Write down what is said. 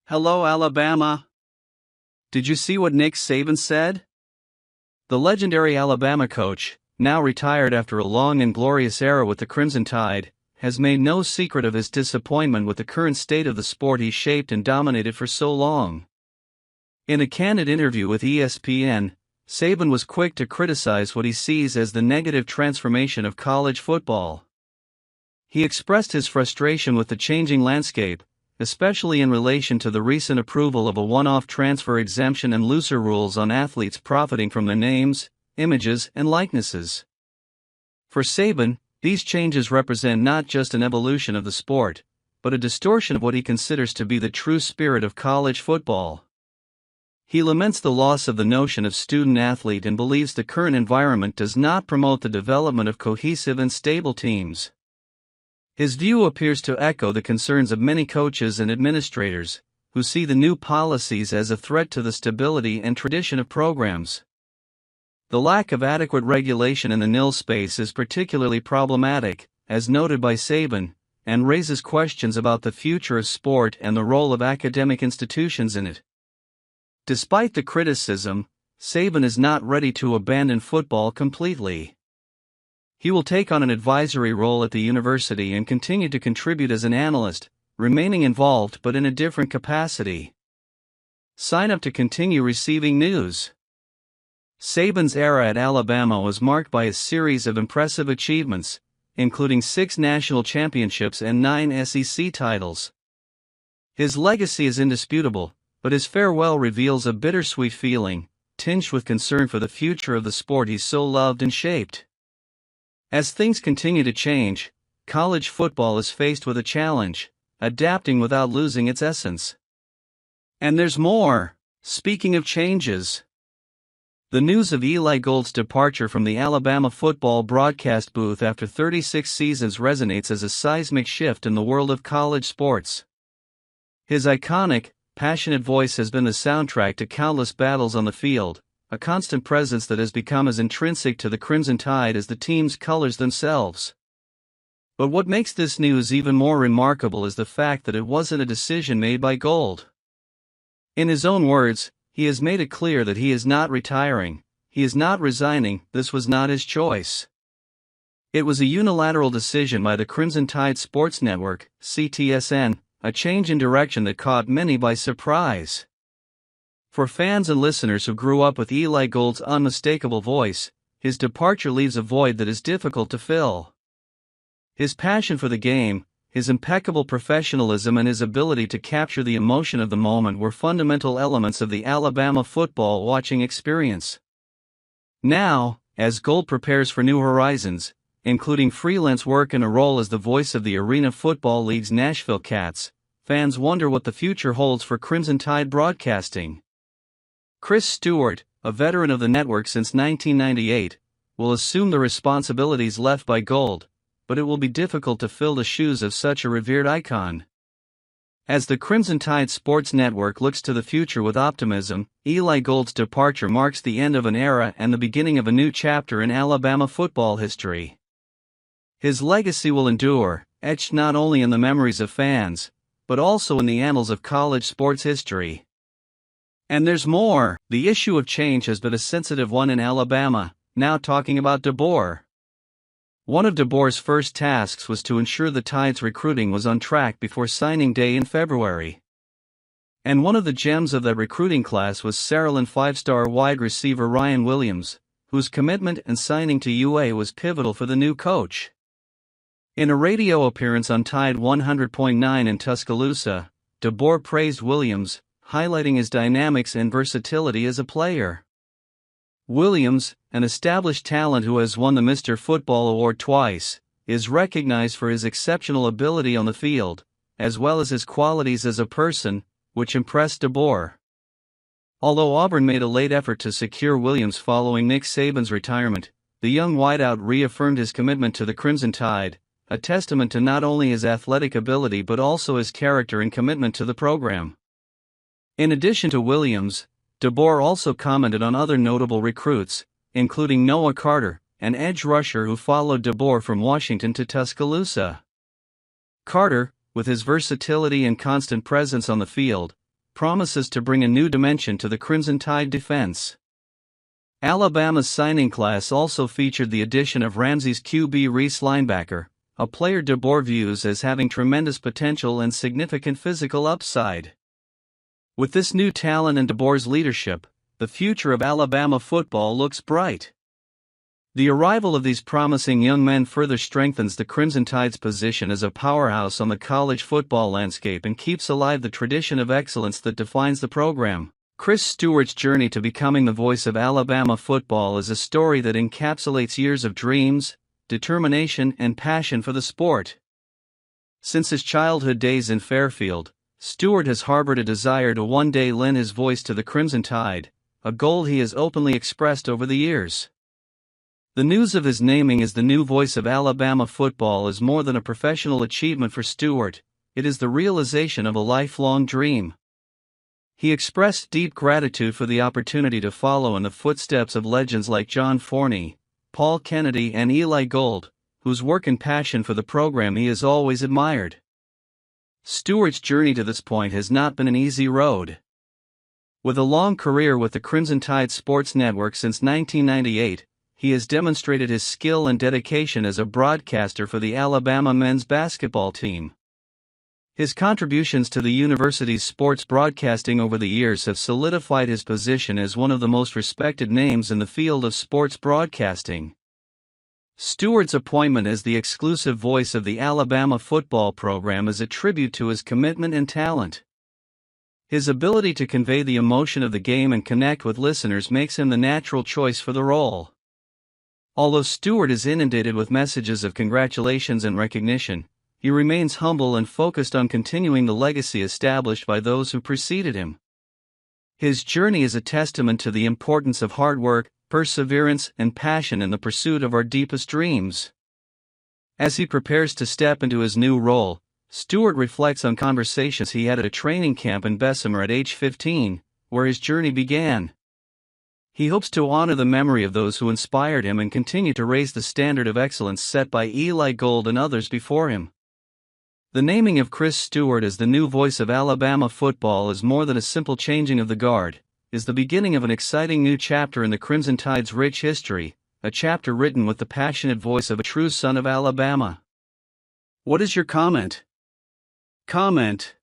Hello, Alabama. Did you see what Nick Saban said? The legendary Alabama coach, now retired after a long and glorious era with the Crimson Tide, has made no secret of his disappointment with the current state of the sport he shaped and dominated for so long. In a candid interview with ESPN, Saban was quick to criticize what he sees as the negative transformation of college football. He expressed his frustration with the changing landscape, especially in relation to the recent approval of a one-off transfer exemption and looser rules on athletes profiting from their names, images, and likenesses. For Saban, these changes represent not just an evolution of the sport, but a distortion of what he considers to be the true spirit of college football. He laments the loss of the notion of student-athlete and believes the current environment does not promote the development of cohesive and stable teams. His view appears to echo the concerns of many coaches and administrators, who see the new policies as a threat to the stability and tradition of programs. The lack of adequate regulation in the NIL space is particularly problematic, as noted by Saban, and raises questions about the future of sport and the role of academic institutions in it. Despite the criticism, Saban is not ready to abandon football completely. He will take on an advisory role at the university and continue to contribute as an analyst, remaining involved but in a different capacity. Sign up to continue receiving news. Saban's era at Alabama was marked by a series of impressive achievements, including 6 national championships and 9 SEC titles. His legacy is indisputable, but his farewell reveals a bittersweet feeling, tinged with concern for the future of the sport he so loved and shaped. As things continue to change, college football is faced with a challenge: adapting without losing its essence. And there's more. Speaking of changes, the news of Eli Gold's departure from the Alabama football broadcast booth after 36 seasons resonates as a seismic shift in the world of college sports. His iconic, passionate voice has been the soundtrack to countless battles on the field, a constant presence that has become as intrinsic to the Crimson Tide as the team's colors themselves. But what makes this news even more remarkable is the fact that it wasn't a decision made by Gold. In his own words, he has made it clear that he is not retiring, he is not resigning. This was not his choice. It was a unilateral decision by the Crimson Tide Sports Network, CTSN, a change in direction that caught many by surprise. For fans and listeners who grew up with Eli Gold's unmistakable voice, his departure leaves a void that is difficult to fill. His passion for the game, his impeccable professionalism, and his ability to capture the emotion of the moment were fundamental elements of the Alabama football watching experience. Now, as Gold prepares for new horizons, including freelance work and a role as the voice of the Arena Football League's Nashville Cats, fans wonder what the future holds for Crimson Tide broadcasting. Chris Stewart, a veteran of the network since 1998, will assume the responsibilities left by Gold, but it will be difficult to fill the shoes of such a revered icon. As the Crimson Tide Sports Network looks to the future with optimism, Eli Gold's departure marks the end of an era and the beginning of a new chapter in Alabama football history. His legacy will endure, etched not only in the memories of fans, but also in the annals of college sports history. And there's more. The issue of change has been a sensitive one in Alabama, now talking about DeBoer. One of DeBoer's first tasks was to ensure the Tide's recruiting was on track before signing day in February. And one of the gems of that recruiting class was Maryland 5-star wide receiver Ryan Williams, whose commitment and signing to UA was pivotal for the new coach. In a radio appearance on Tide 100.9 in Tuscaloosa, DeBoer praised Williams, highlighting his dynamics and versatility as a player. Williams, an established talent who has won the Mr. Football Award twice, is recognized for his exceptional ability on the field, as well as his qualities as a person, which impressed DeBoer. Although Auburn made a late effort to secure Williams following Nick Saban's retirement, the young wideout reaffirmed his commitment to the Crimson Tide, a testament to not only his athletic ability but also his character and commitment to the program. In addition to Williams, DeBoer also commented on other notable recruits, including Noah Carter, an edge rusher who followed DeBoer from Washington to Tuscaloosa. Carter, with his versatility and constant presence on the field, promises to bring a new dimension to the Crimson Tide defense. Alabama's signing class also featured the addition of Ramsey's QB Reese linebacker, a player DeBoer views as having tremendous potential and significant physical upside. With this new talent and DeBoer's leadership, the future of Alabama football looks bright. The arrival of these promising young men further strengthens the Crimson Tide's position as a powerhouse on the college football landscape and keeps alive the tradition of excellence that defines the program. Chris Stewart's journey to becoming the voice of Alabama football is a story that encapsulates years of dreams, determination, and passion for the sport. Since his childhood days in Fairfield, Stewart has harbored a desire to one day lend his voice to the Crimson Tide, a goal he has openly expressed over the years. The news of his naming as the new voice of Alabama football is more than a professional achievement for Stewart, it is the realization of a lifelong dream. He expressed deep gratitude for the opportunity to follow in the footsteps of legends like John Forney, Paul Kennedy, and Eli Gold, whose work and passion for the program he has always admired. Stewart's journey to this point has not been an easy road. With a long career with the Crimson Tide Sports Network since 1998, he has demonstrated his skill and dedication as a broadcaster for the Alabama men's basketball team. His contributions to the university's sports broadcasting over the years have solidified his position as one of the most respected names in the field of sports broadcasting. Stewart's appointment as the exclusive voice of the Alabama football program is a tribute to his commitment and talent. His ability to convey the emotion of the game and connect with listeners makes him the natural choice for the role. Although Stewart is inundated with messages of congratulations and recognition, he remains humble and focused on continuing the legacy established by those who preceded him. His journey is a testament to the importance of hard work, perseverance, and passion in the pursuit of our deepest dreams. As he prepares to step into his new role, Stewart reflects on conversations he had at a training camp in Bessemer at age 15, where his journey began. He hopes to honor the memory of those who inspired him and continue to raise the standard of excellence set by Eli Gold and others before him. The naming of Chris Stewart as the new voice of Alabama football is more than a simple changing of the guard, is the beginning of an exciting new chapter in the Crimson Tide's rich history, a chapter written with the passionate voice of a true son of Alabama. What is your comment? Comment.